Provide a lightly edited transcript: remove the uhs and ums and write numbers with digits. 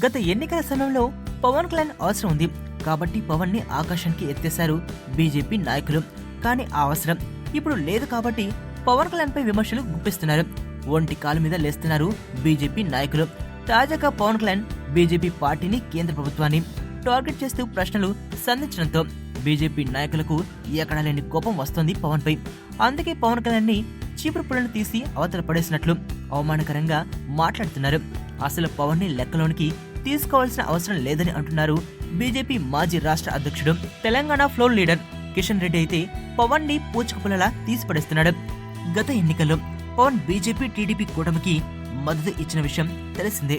గత ఎన్నికల సమయంలో పవన్ కళ్యాణ్ అవసరం ఉంది కాబట్టి పవన్ ని ఆకాశానికి ఎత్తేశారు బీజేపీ నాయకులు. కానీ ఆ అవసరం ఇప్పుడు లేదు కాబట్టి పవన్ కళ్యాణ్ పై విమర్శలు గుప్పిస్తున్నారు. ఒంటి కాలు మీద లేస్తున్నారు బీజేపీ నాయకులు. తాజాగా పవన్ కళ్యాణ్ బీజేపీ పార్టీని, కేంద్ర ప్రభుత్వాన్ని టార్గెట్ చేస్తూ ప్రశ్నలు సంధించడంతో బీజేపీ నాయకులకు ఎక్కడా లేని కోపం వస్తోంది పవన్ పై. అందుకే పవన్ కళ్యాణ్ ని చీపురు పుల్లను తీసి అవతల పడేసినట్లు అవమానకరంగా మాట్లాడుతున్నారు. అసలు పవన్ ని లెక్కలోనికి తీసుకోవాల్సిన అవసరం లేదని అంటున్నారు బీజేపీ మాజీ రాష్ట్ర అధ్యక్షుడు, తెలంగాణ ఫ్లోర్ లీడర్ కిషన్ రెడ్డి. అయితే పవన్ ని పూచికపుల్లలా తీసి పడేస్తున్నాడు. గత ఎన్నికల్లో పవన్ బీజేపీ టీడీపీ కూటమికి మద్దతు ఇచ్చిన విషయం తెలిసిందే.